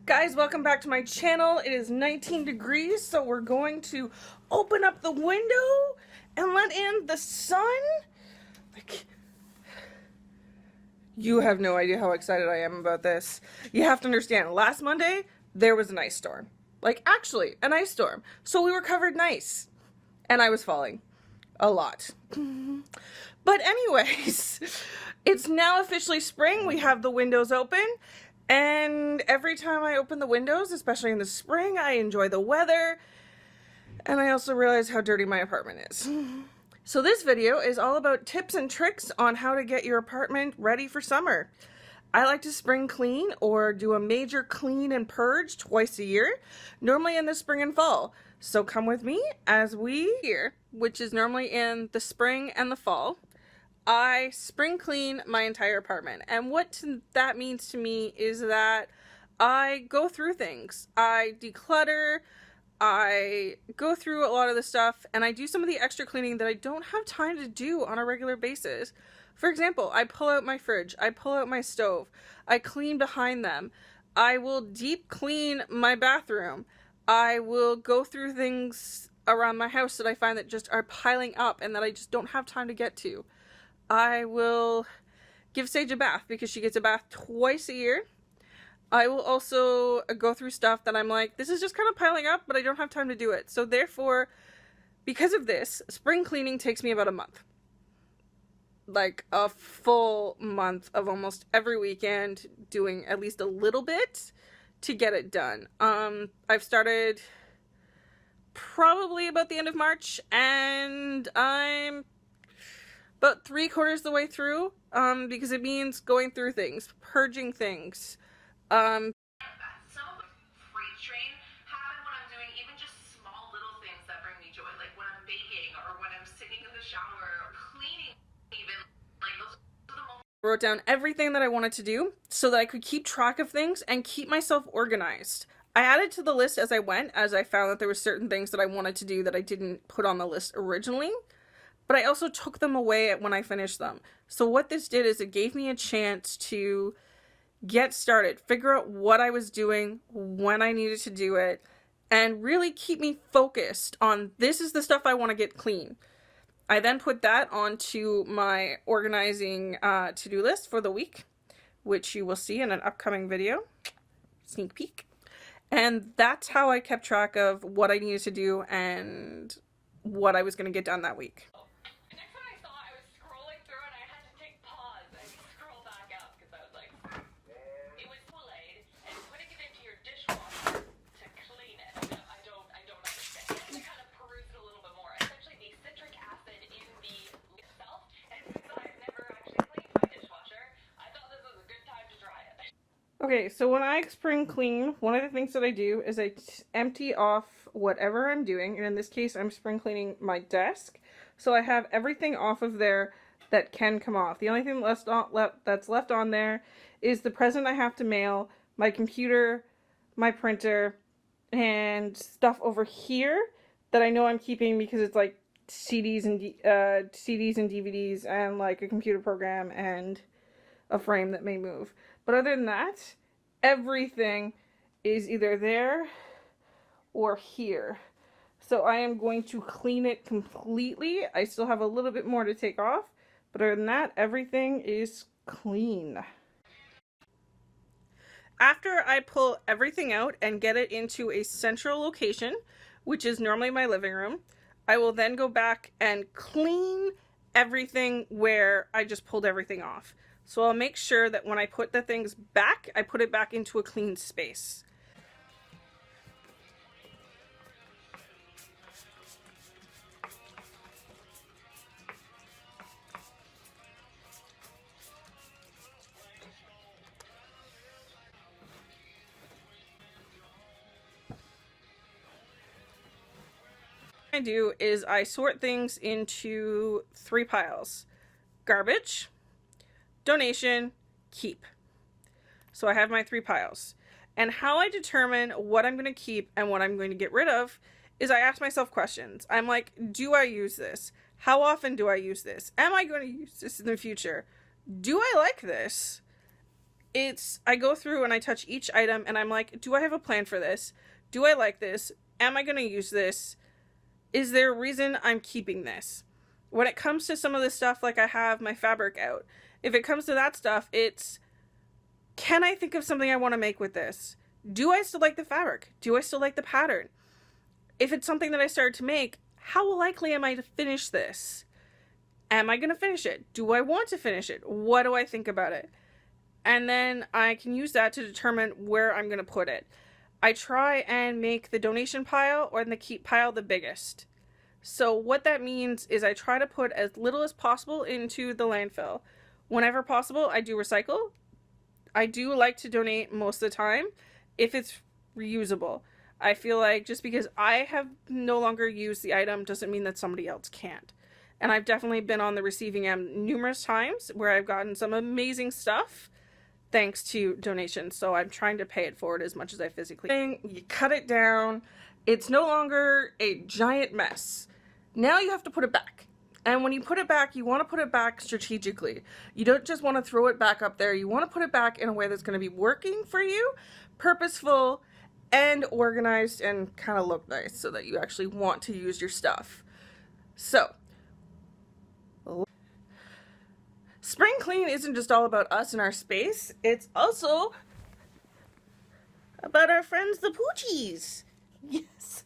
Guys, welcome back to my channel. It is 19 degrees, so we're going to open up the window and let in the sun. Like, you have no idea how excited I am about this. You have to understand, last Monday, there was an ice storm. Like, actually, an ice storm. So we were covered in ice. And I was falling. A lot. But anyways, it's now officially spring. We have the windows open. And every time I open the windows, especially in the spring, I enjoy the weather. And I also realize how dirty my apartment is. So this video is all about tips and tricks on how to get your apartment ready for summer. I like to spring clean or do a major clean and purge twice a year, normally in the spring and fall. So come with me as we here, which is normally in the spring and the fall. I spring clean my entire apartment, and what that means to me is that I go through things. I declutter, I go through a lot of the stuff, and I do some of the extra cleaning that I don't have time to do on a regular basis. For example, I pull out my fridge, I pull out my stove, I clean behind them, I will deep clean my bathroom, I will go through things around my house that I find that just are piling up and that I just don't have time to get to. I will give Sage a bath because she gets a bath twice a year. I will also go through stuff that I'm like, this is just kind of piling up, but I don't have time to do it. So therefore, because of this, spring cleaning takes me about a month. Like a full month of almost every weekend doing at least a little bit to get it done. I've started probably about the end of March, and I'm about 3/4 the way through, because it means going through things, purging things. Some of the freight train happen when I'm doing even just small little things that bring me joy, like when I'm baking or when I'm sitting in the shower or cleaning even. Like those are the moments. I wrote down everything that I wanted to do so that I could keep track of things and keep myself organized. I added to the list as I went, as I found that there were certain things that I wanted to do that I didn't put on the list originally. But I also took them away when I finished them. So what this did is it gave me a chance to get started, figure out what I was doing, when I needed to do it, and really keep me focused on this is the stuff I want to get clean. I then put that onto my organizing to-do list for the week, which you will see in an upcoming video. Sneak peek. And that's how I kept track of what I needed to do and what I was going to get done that week. Okay, so when I spring clean, one of the things that I do is I empty off whatever I'm doing, and in this case I'm spring cleaning my desk. So I have everything off of there that can come off. The only thing that's left on there is the present I have to mail, my computer, my printer, and stuff over here that I know I'm keeping because it's like CDs and DVDs and like a computer program and a frame that may move. But other than that, everything is either there or here. So I am going to clean it completely. I still have a little bit more to take off, but other than that, everything is clean. After I pull everything out and get it into a central location, which is normally my living room, I will then go back and clean everything where I just pulled everything off. So I'll make sure that when I put the things back, I put it back into a clean space. What I do is I sort things into 3 piles: garbage, donation, keep. So I have my 3 piles. And how I determine what I'm going to keep and what I'm going to get rid of is I ask myself questions. I'm like, do I use this? How often do I use this? Am I going to use this in the future? Do I like this? I go through and I touch each item and I'm like, do I have a plan for this? Do I like this? Am I going to use this? Is there a reason I'm keeping this? When it comes to some of this stuff, like I have my fabric out, if it comes to that stuff, it's, can I think of something I want to make with this? Do I still like the fabric? Do I still like the pattern? If it's something that I started to make, how likely am I to finish this? Am I going to finish it? Do I want to finish it? What do I think about it? And then I can use that to determine where I'm going to put it. I try and make the donation pile or the keep pile the biggest. So what that means is I try to put as little as possible into the landfill. Whenever possible, I do recycle. I do like to donate most of the time if it's reusable. I feel like just because I have no longer used the item doesn't mean that somebody else can't. And I've definitely been on the receiving end numerous times where I've gotten some amazing stuff thanks to donations. So I'm trying to pay it forward as much as I physically can. You cut it down. It's no longer a giant mess. Now you have to put it back. And when you put it back, you want to put it back strategically. You don't just want to throw it back up there. You want to put it back in a way that's going to be working for you, purposeful, and organized, and kind of look nice so that you actually want to use your stuff. So, spring clean isn't just all about us and our space. It's also about our friends, the poochies. Yes.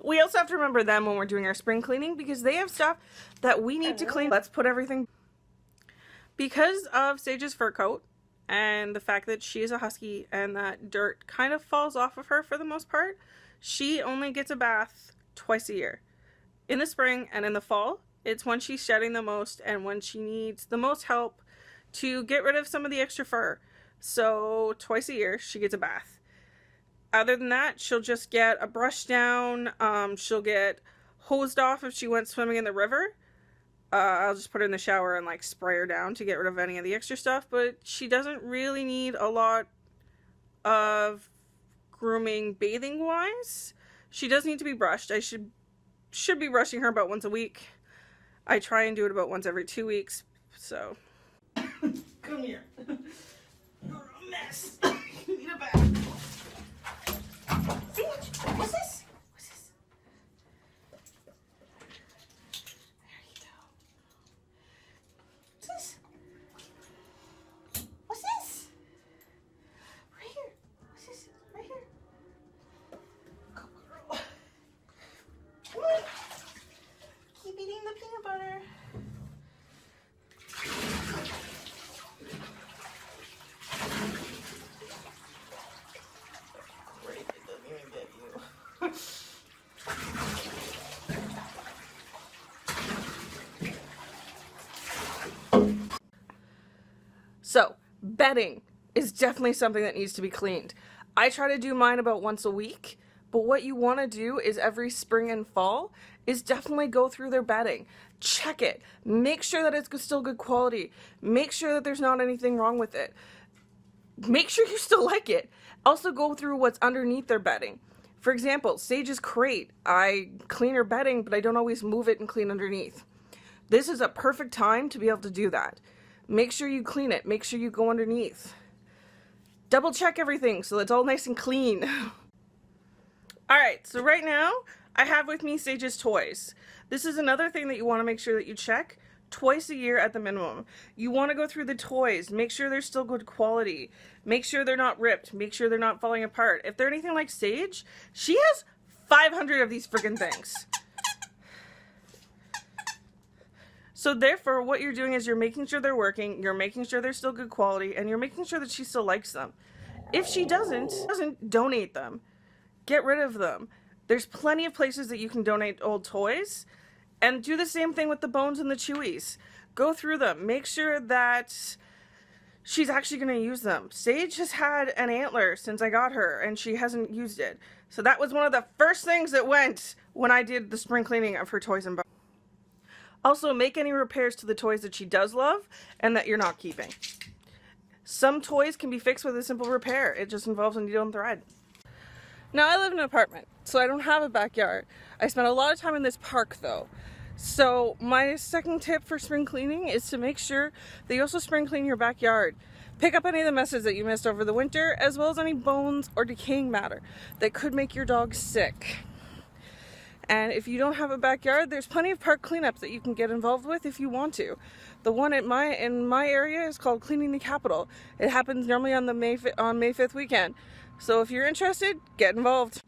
We also have to remember them when we're doing our spring cleaning because they have stuff that we need to clean. Let's put everything. Because of Sage's fur coat and the fact that she is a husky and that dirt kind of falls off of her for the most part, she only gets a bath twice a year. In the spring and in the fall, it's when she's shedding the most and when she needs the most help to get rid of some of the extra fur. So twice a year, she gets a bath. Other than that, she'll just get a brush down. She'll get hosed off if she went swimming in the river. I'll just put her in the shower and like spray her down to get rid of any of the extra stuff. But she doesn't really need a lot of grooming bathing wise. She does need to be brushed. I should be brushing her about once a week. I try and do it about once every 2 weeks. So come here. You're a mess. You need a bath. Sage, what's this? What's this? There you go. What's this? What's this? Right here. What's this? Right here. Good girl. Come on. Keep eating the peanut butter. So, bedding is definitely something that needs to be cleaned. I try to do mine about once a week, but what you want to do is every spring and fall is definitely go through their bedding. Check it. Make sure that it's still good quality. Make sure that there's not anything wrong with it. Make sure you still like it. Also go through what's underneath their bedding. For example, Sage's crate. I clean her bedding, but I don't always move it and clean underneath. This is a perfect time to be able to do that. Make sure you clean it. Make sure you go underneath. Double check everything so it's all nice and clean. Alright, so right now I have with me Sage's toys. This is another thing that you want to make sure that you check twice a year at the minimum. You want to go through the toys, make sure they're still good quality, make sure they're not ripped, make sure they're not falling apart. If they're anything like Sage, she has 500 of these freaking things. So therefore, what you're doing is you're making sure they're working, you're making sure they're still good quality, and you're making sure that she still likes them. If she doesn't donate them. Get rid of them. There's plenty of places that you can donate old toys, and do the same thing with the bones and the chewies. Go through them. Make sure that she's actually going to use them. Sage has had an antler since I got her, and she hasn't used it. So that was one of the first things that went when I did the spring cleaning of her toys and bones. Also, make any repairs to the toys that she does love and that you're not keeping. Some toys can be fixed with a simple repair. It just involves a needle and thread. Now, I live in an apartment, so I don't have a backyard. I spend a lot of time in this park, though. So my second tip for spring cleaning is to make sure that you also spring clean your backyard. Pick up any of the messes that you missed over the winter, as well as any bones or decaying matter that could make your dog sick. And if you don't have a backyard, there's plenty of park cleanups that you can get involved with if you want to. The one in my area is called Cleaning the Capitol. It happens normally on May 5th weekend. So if you're interested, get involved.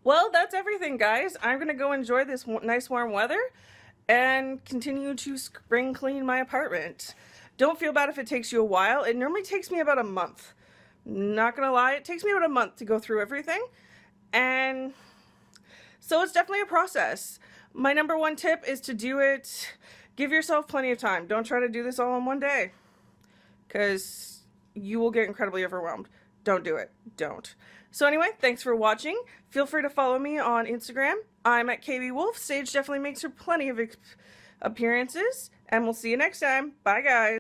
Well, that's everything, guys. I'm gonna go enjoy this nice warm weather and continue to spring clean my apartment. Don't feel bad if it takes you a while. It normally takes me about a month. Not gonna lie, it takes me about a month to go through everything. And so it's definitely a process. My number one tip is to do it, give yourself plenty of time. Don't try to do this all in one day, because you will get incredibly overwhelmed. Don't do it. Don't. So anyway, thanks for watching. Feel free to follow me on Instagram. I'm at KB Wolf. Sage definitely makes her plenty of appearances. And we'll see you next time. Bye, guys.